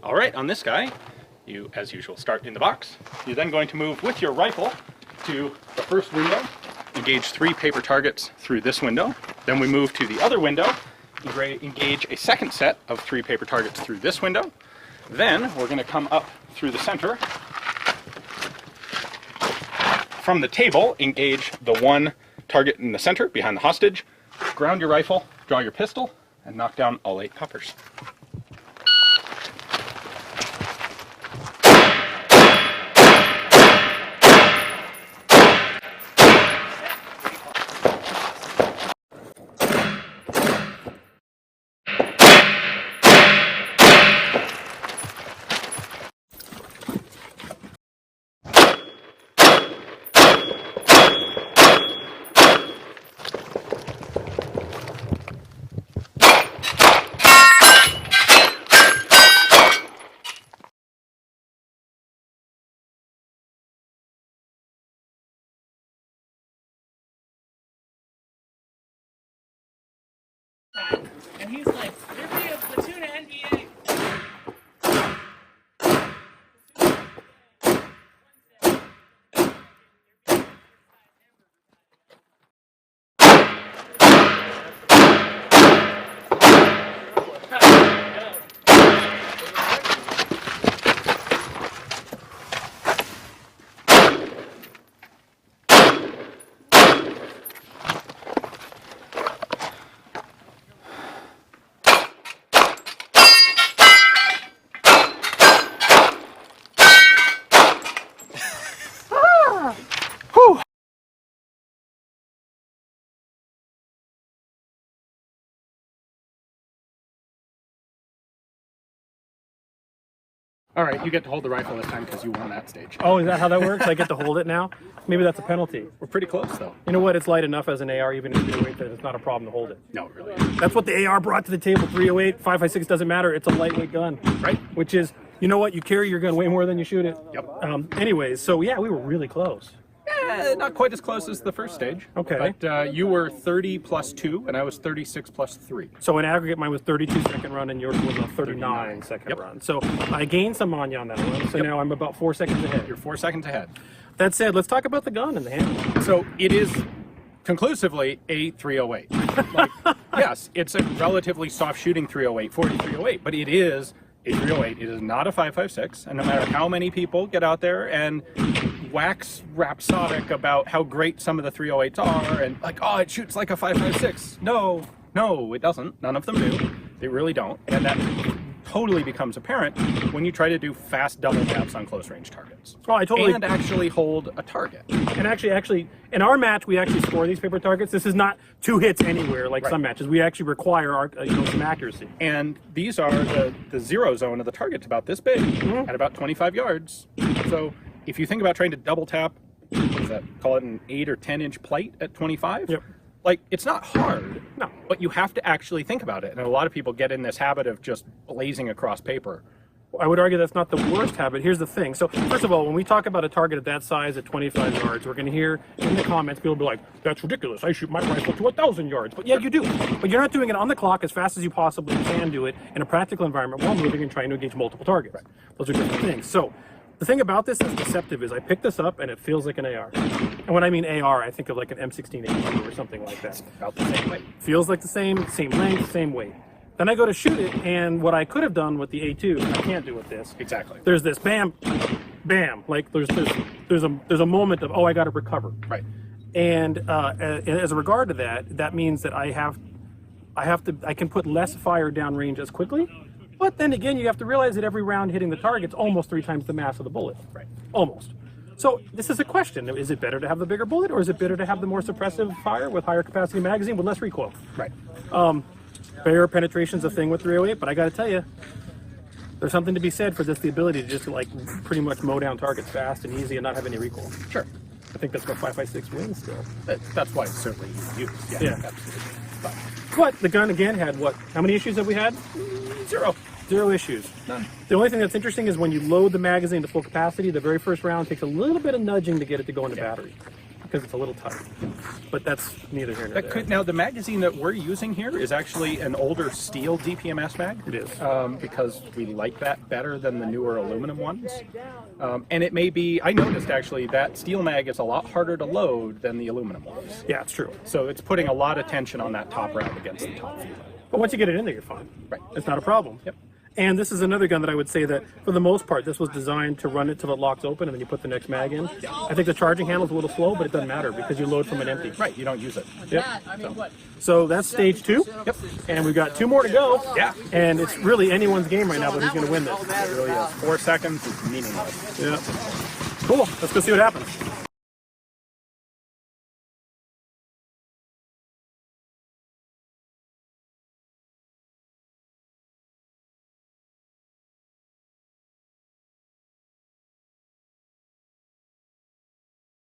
All right, on this guy, you, as usual, start in the box. You're then going to move with your rifle to the first window, engage 3 paper targets through this window. Then we move to the other window, engage a second set of 3 paper targets through this window. Then we're going to come up through the center. From the table, engage the 1 target in the center behind the hostage, ground your rifle, draw your pistol, and knock down all 8 poppers. And he's like, "Give me a platoon of NDA." All right, you get to hold the rifle this time because you won that stage. Oh, is that how that works? I get to hold it now? Maybe that's a penalty. We're pretty close, though. You know what? It's light enough as an AR, even if you weight, that it's not a problem to hold it. No, it really isn't. That's what the AR brought to the table. 308, 5.56 doesn't matter. It's a lightweight gun, right? Which is, you know what? You carry your gun way more than you shoot it. Yep. Anyways, so yeah, we were really close. Not quite as close as the first stage. Okay. But you were 30 plus 2, and I was 36 plus 3. So in aggregate, mine was 32 second run, and yours was a 39 second run. So I gained some on you on that one. So now I'm about 4 seconds ahead. You're 4 seconds ahead. That said, let's talk about the gun and the handle. So it is conclusively a 308. Like, yes, it's a relatively soft shooting 308, 40 308, but it is a 308. It is not a 5.56, and no matter how many people get out there and wax rhapsodic about how great some of the 308s are and like, oh, it shoots like a 5.56. No, it doesn't. None of them do. They really don't. And that totally becomes apparent when you try to do fast double taps on close range targets. Oh, I totally. And actually hold a target. And actually, in our match, we actually score these paper targets. This is not 2 hits anywhere like some matches. We actually require our, some accuracy. And these are the 0 zone of the target's about this big, at about 25 yards. So if you think about trying to double tap, what is that, call it an 8 or 10 inch plate at 25? Yep. Like, it's not hard, no, but you have to actually think about it. And a lot of people get in this habit of just blazing across paper. I would argue that's not the worst habit. Here's the thing. So first of all, when we talk about a target of that size at 25 yards, we're going to hear in the comments people be like, that's ridiculous. I shoot my rifle to 1,000 yards. But yeah, you do. But you're not doing it on the clock as fast as you possibly can do it in a practical environment while moving and trying to engage multiple targets. Right. Those are different things. So the thing about this that's deceptive is I picked this up and it feels like an AR. And when I mean AR, I think of like an M16A2 or something like that. It's about the same weight. Feels like the same length, same weight. Then I go to shoot it, and what I could have done with the A2, I can't do with this. Exactly. There's this bam, bam. Like there's a moment of, oh, I got to recover. Right. And as a regard to that, that means that I can put less fire downrange as quickly. But then again, you have to realize that every round hitting the target's almost 3 times the mass of the bullet. Right. Almost. So this is a question. Is it better to have the bigger bullet, or is it better to have the more suppressive fire with higher capacity magazine with less recoil? Right. Barrier penetration's a thing with 308, but I got to tell you, there's something to be said for just the ability to just like pretty much mow down targets fast and easy and not have any recoil. Sure. I think that's what 5.56 wins still. That's why it's certainly used. Yeah. Absolutely. But the gun again had what? How many issues have we had? 0. 0 issues. None. The only thing that's interesting is when you load the magazine to full capacity, the very first round takes a little bit of nudging to get it to go into battery. because it's a little tight. But that's neither here nor That there. could, now the magazine that we're using here is actually an older steel DPMS mag. It is. Because we like that better than the newer aluminum ones. And it may be, I noticed actually that steel mag is a lot harder to load than the aluminum ones. Yeah, it's true. So it's putting a lot of tension on that top round against the top feed. But once you get it in there, you're fine. Right. It's not a problem. Yep. And this is another gun that I would say that, for the most part, this was designed to run it till it locks open and then you put the next mag in. I think the charging handle's a little slow, but it doesn't matter because you load from an empty. Right, you don't use it. Yep. I mean, what? So that's stage 2. Yep. And we've got 2 more to go. Yeah. And it's really anyone's game right now, but who's going to win this? It really is. 4 seconds is meaningless. Yeah. Cool. Let's go see what happens.